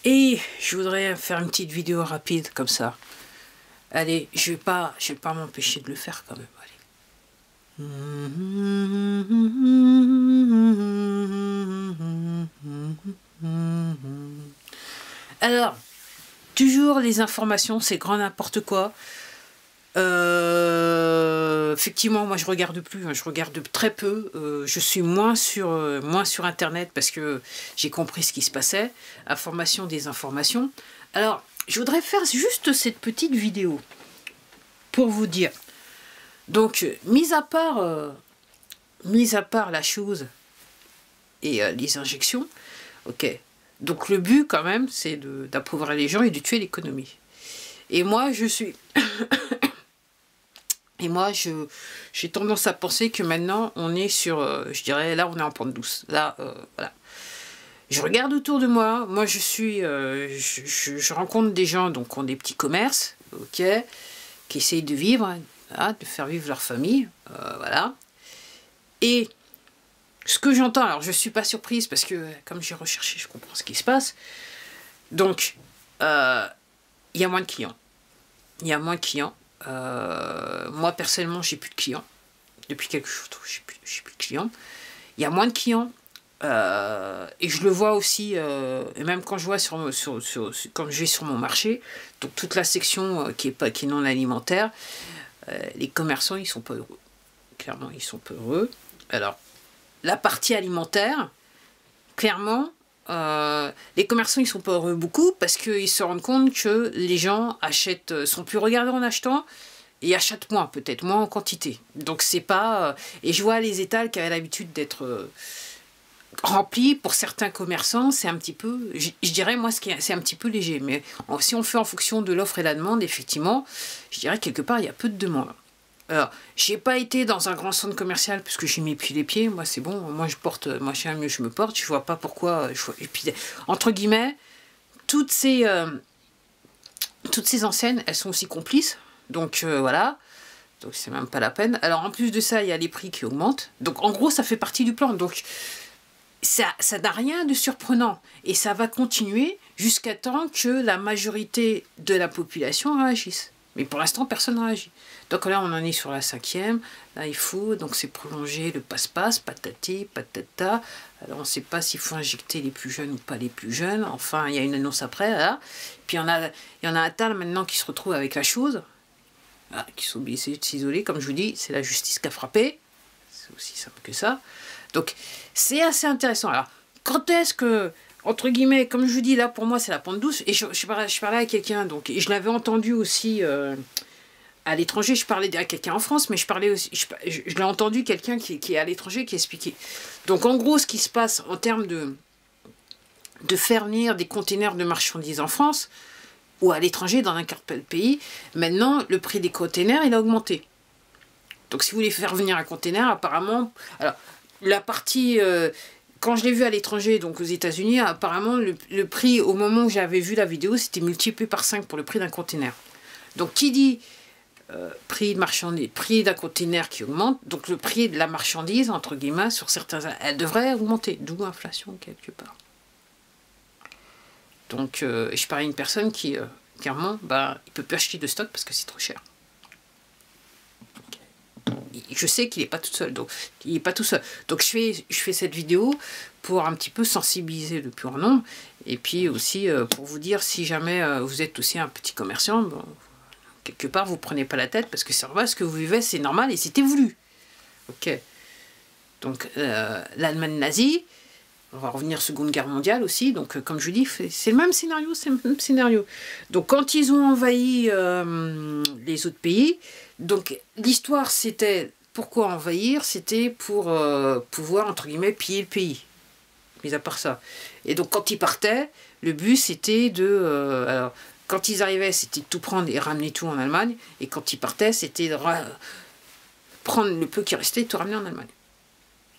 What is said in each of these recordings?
Et je voudrais faire une petite vidéo rapide comme ça. Allez, je vais pas m'empêcher de le faire quand même. Allez. Alors, toujours les informations, c'est grand n'importe quoi. Effectivement, moi je regarde plus, je regarde très peu. Je suis moins sur Internet parce que j'ai compris ce qui se passait. Information, désinformation. Alors, je voudrais faire juste cette petite vidéo pour vous dire. Donc, mis à part la chose et les injections, ok. Donc le but quand même, c'est d'appauvrir les gens et de tuer l'économie. Et moi, je suis... Et moi, j'ai tendance à penser que maintenant, on est sur... je dirais, là, on est en pente douce. Là, voilà. Je regarde autour de moi. Moi, je suis... je rencontre des gens donc, qui ont des petits commerces, ok, qui essayent de vivre, hein, de faire vivre leur famille. Voilà. Et ce que j'entends... Alors, je ne suis pas surprise parce que, comme j'ai recherché, je comprends ce qui se passe. Donc, il y a moins de clients. Il y a moins de clients. Moi personnellement j'ai plus de clients depuis quelque chose, j'ai plus de clients, il y a moins de clients et je le vois aussi et même quand je vois quand je vais sur mon marché, donc toute la section qui est non alimentaire, les commerçants ils sont pas heureux, clairement ils sont pas heureux. Alors la partie alimentaire, clairement les commerçants ils sont pas heureux beaucoup parce qu'ils se rendent compte que les gens achètent, sont plus regardants en achetant et achètent moins, peut-être moins en quantité. Donc c'est pas... et je vois les étals qui avaient l'habitude d'être remplis, pour certains commerçants, c'est un petit peu... Je dirais, moi, c'est un petit peu léger. Mais si on fait en fonction de l'offre et la demande, effectivement, je dirais quelque part, il y a peu de demande. Alors, j'ai pas été dans un grand centre commercial parce que j'ai mis les pieds. Moi, c'est bon. Moi, je porte. Moi, je sais mieux, je me porte. Je vois pas pourquoi. Et puis, entre guillemets, toutes ces enseignes, elles sont aussi complices. Donc, voilà. Donc, c'est même pas la peine. Alors, en plus de ça, il y a les prix qui augmentent. Donc, en gros, ça fait partie du plan. Donc, ça n'a rien de surprenant. Et ça va continuer jusqu'à temps que la majorité de la population réagisse. Mais pour l'instant, personne ne réagit. Donc là, on en est sur la 5e. Là, il faut, donc c'est prolonger le passe-passe, patati, patata. Alors, on ne sait pas s'il faut injecter les plus jeunes ou pas les plus jeunes. Enfin, il y a une annonce après, là. Puis, il y en a un tas maintenant qui se retrouvent avec la chose. Là, qui sont obligés de s'isoler. Comme je vous dis, c'est la justice qui a frappé. C'est aussi simple que ça. Donc, c'est assez intéressant. Alors, quand est-ce que... entre guillemets, comme je vous dis, là, pour moi, c'est la pente douce. Et je parlais à quelqu'un, donc, et je l'avais entendu aussi à l'étranger. Je parlais à quelqu'un en France, mais je parlais aussi, je l'ai entendu quelqu'un qui est à l'étranger qui expliquait. Donc, en gros, ce qui se passe en termes de faire venir des containers de marchandises en France ou à l'étranger, dans n'importe quel pays, maintenant, le prix des containers, il a augmenté. Donc, si vous voulez faire venir un container, apparemment... Alors, la partie... quand je l'ai vu à l'étranger, donc aux États-Unis, apparemment, le prix, au moment où j'avais vu la vidéo, c'était multiplié par 5 pour le prix d'un container. Donc, qui dit prix d'un container qui augmente, donc le prix de la marchandise, entre guillemets, sur certains... elle devrait augmenter, d'où l'inflation, quelque part. Donc, je parlais à une personne qui, clairement, bah, il ne peut plus acheter de stock parce que c'est trop cher. Je sais qu'il n'est pas tout seul, donc il est pas tout seul. Donc je fais cette vidéo pour un petit peu sensibiliser le plus grand nombre, et puis aussi pour vous dire, si jamais vous êtes aussi un petit commerçant, bon, quelque part vous prenez pas la tête, parce que c'est normal, ce que vous vivez c'est normal et c'était voulu. Ok. Donc l'Allemagne nazie, on va revenir Seconde Guerre mondiale aussi, donc comme je vous dis, c'est le même scénario, c'est le même scénario. Donc quand ils ont envahi les autres pays, donc l'histoire c'était, pourquoi envahir? C'était pour pouvoir, entre guillemets, piller le pays, mis à part ça. Et donc quand ils partaient, le but c'était de... alors, quand ils arrivaient, c'était de tout prendre et ramener tout en Allemagne, et quand ils partaient, c'était de prendre le peu qui restait et tout ramener en Allemagne.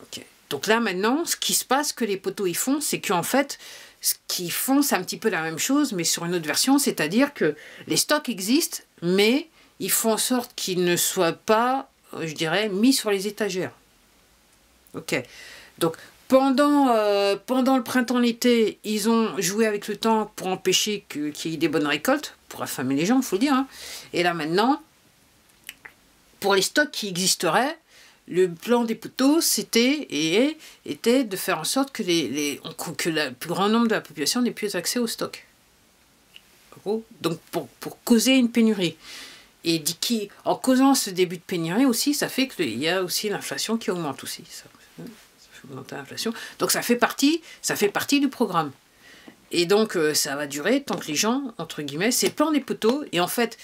Okay. Donc là, maintenant, ce qui se passe, que les poteaux ils font, c'est qu'en fait, ce qu'ils font, c'est un petit peu la même chose, mais sur une autre version, c'est-à-dire que les stocks existent, mais ils font en sorte qu'ils ne soient pas, je dirais, mis sur les étagères. Ok. Donc, Pendant le printemps-l'été, ils ont joué avec le temps pour empêcher qu'il y ait des bonnes récoltes, pour affamer les gens, il faut le dire. Hein. Et là maintenant, pour les stocks qui existeraient, le plan des poteaux, c'était de faire en sorte que, que le plus grand nombre de la population n'ait plus accès aux stocks. Donc pour causer une pénurie. Et en causant ce début de pénurie aussi, ça fait qu'il y a aussi l'inflation qui augmente aussi. Ça fait augmenter l'inflation. Donc ça fait partie du programme. Et donc ça va durer tant que les gens, entre guillemets, c'est le plan des poteaux. Et en fait,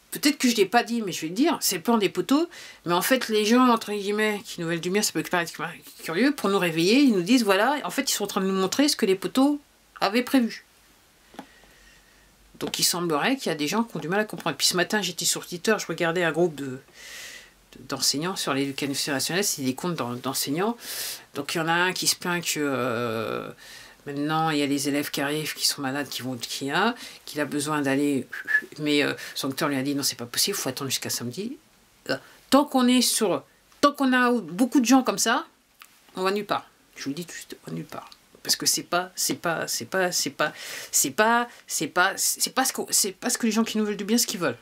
peut-être que je ne l'ai pas dit, mais je vais le dire, c'est le plan des poteaux. Mais en fait, les gens, entre guillemets, qui nous veulent du bien, ça peut paraître curieux, pour nous réveiller, ils nous disent, voilà, en fait, ils sont en train de nous montrer ce que les poteaux avaient prévu. Donc il semblerait qu'il y a des gens qui ont du mal à comprendre. Puis ce matin, j'étais sur Twitter, je regardais un groupe d'enseignants sur l'éducation nationale, c'est des comptes d'enseignants. Donc il y en a un qui se plaint que maintenant il y a les élèves qui arrivent, qui sont malades, qu'il a besoin d'aller. Mais son docteur lui a dit non, c'est pas possible, il faut attendre jusqu'à samedi. Tant qu'on a beaucoup de gens comme ça, on va nulle part. Je vous le dis tout de suite, on va nulle part. Parce que c'est pas ce que les gens qui nous veulent du bien, ce qu'ils veulent.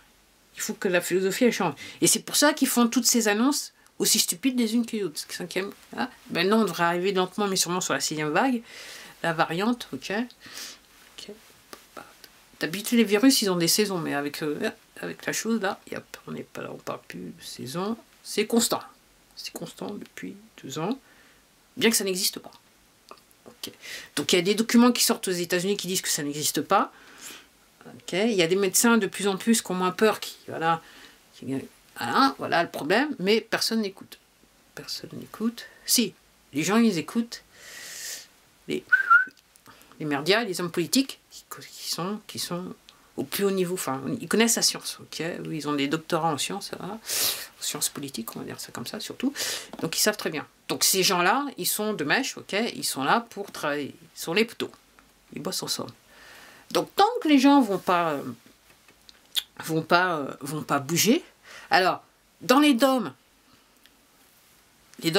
Il faut que la philosophie elle change. Et c'est pour ça qu'ils font toutes ces annonces aussi stupides les unes que les autres. Cinquième, hein, maintenant on devrait arriver lentement mais sûrement sur la 6e vague, la variante, ok. D'habitude les virus ils ont des saisons, mais avec la chose là, on n'est pas là, on parle plus de saison, c'est constant. C'est constant depuis 2 ans, bien que ça n'existe pas. Okay. Donc il y a des documents qui sortent aux États-Unis qui disent que ça n'existe pas. Okay. Il y a des médecins de plus en plus qui ont moins peur, voilà le problème, mais personne n'écoute. Personne n'écoute. Si, les gens ils écoutent les médias, les hommes politiques qui sont au plus haut niveau, enfin ils connaissent la science, ok, ils ont des doctorats en sciences, en sciences politiques, on va dire ça comme ça surtout, donc ils savent très bien. Donc ces gens-là, ils sont de mèche, ok, ils sont là pour travailler, ils sont les poteaux, ils bossent ensemble. Donc tant que les gens vont pas bouger, alors dans les dômes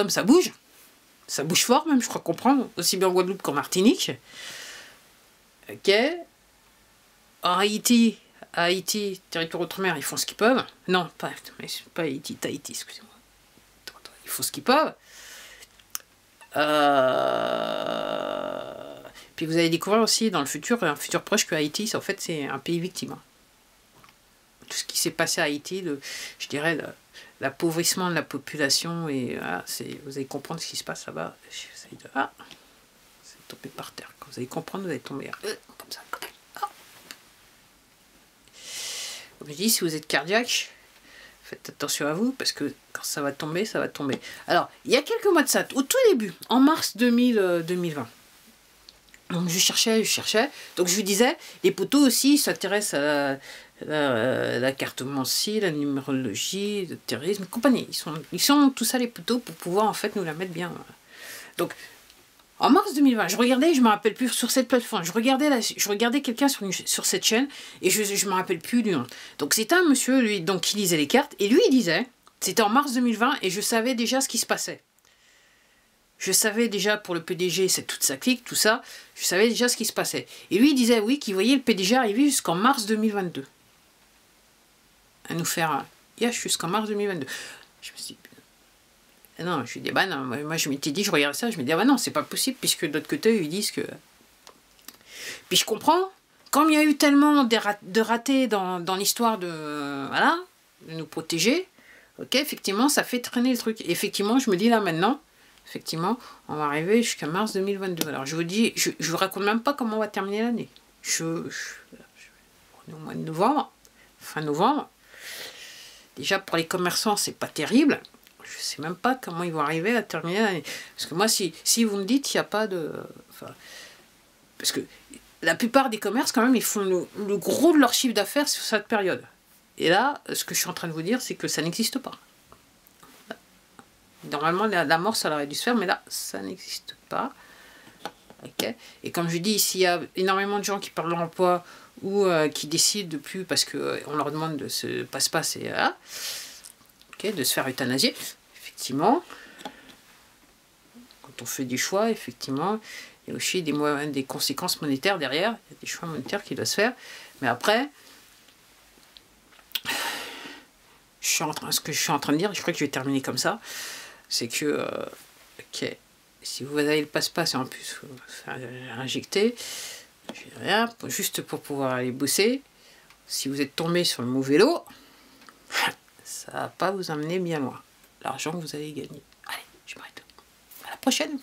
ça bouge fort même, je crois comprendre, aussi bien en Guadeloupe qu'en Martinique, ok. En Haïti, territoire outre-mer, ils font ce qu'ils peuvent. Non, pas Haïti, Tahiti, excusez-moi. Ils font ce qu'ils peuvent. Puis vous allez découvrir aussi dans un futur proche que Haïti, en fait, c'est un pays victime. Tout ce qui s'est passé à Haïti, je dirais, l'appauvrissement de la population, et voilà, vous allez comprendre ce qui se passe là-bas. C'est tombé par terre. Quand vous allez comprendre, vous allez tomber comme ça. Comme je dis, si vous êtes cardiaque, faites attention à vous, parce que quand ça va tomber, ça va tomber. Alors, il y a quelques mois de ça, au tout début, en mars 2020, donc je cherchais, donc je vous disais, les poteaux aussi s'intéressent à la cartomancie, la numérologie, le terrorisme, compagnie. Ils sont tout ça les poteaux pour pouvoir en fait nous la mettre bien. Donc, en mars 2020, je regardais, je me rappelle plus sur cette plateforme, je regardais quelqu'un sur cette chaîne et je me rappelle plus du nom. Donc c'était un monsieur lui donc qui lisait les cartes et lui il disait, c'était en mars 2020 et je savais déjà ce qui se passait. Je savais déjà pour le PDG, c'est toute sa clique, tout ça, je savais déjà ce qui se passait. Et lui il disait oui qu'il voyait le PDG arriver jusqu'en mars 2022. À nous faire un jusqu'en mars 2022. Je me suis dit, non, je lui dis, bah non, moi je m'étais dit, je regardais ça, je me dis, ah bah non, c'est pas possible, puisque de l'autre côté, ils disent que... Puis je comprends, comme il y a eu tellement de ratés dans l'histoire de nous protéger, ok, effectivement, ça fait traîner le truc. Et effectivement, je me dis là maintenant, effectivement, on va arriver jusqu'à mars 2022. Alors je vous dis, je vous raconte même pas comment on va terminer l'année. On est au mois de novembre, fin novembre. Déjà, pour les commerçants, c'est pas terrible. Je ne sais même pas comment ils vont arriver à terminer l'année. Parce que moi, si vous me dites, il n'y a pas de... parce que la plupart des commerces, quand même, ils font le gros de leur chiffre d'affaires sur cette période. Et là, ce que je suis en train de vous dire, c'est que ça n'existe pas. Normalement, la mort, ça aurait dû se faire, mais là, ça n'existe pas. Okay. Et comme je dis, s'il y a énormément de gens qui parlent de l'emploi ou qui décident de plus parce qu'on leur demande de se passe-passe et de se faire euthanasier, effectivement, quand on fait des choix, effectivement, il y a aussi des conséquences monétaires derrière. Il y a des choix monétaires qui doivent se faire. Mais après, ce que je suis en train de dire, je crois que je vais terminer comme ça, c'est que, ok, si vous avez le passe-passe et en plus vous faire injecter, je dis rien, juste pour pouvoir aller bosser, si vous êtes tombé sur le mauvais lot, ça va pas vous amener bien loin. L'argent que vous allez gagner. Allez, je m'arrête. À la prochaine.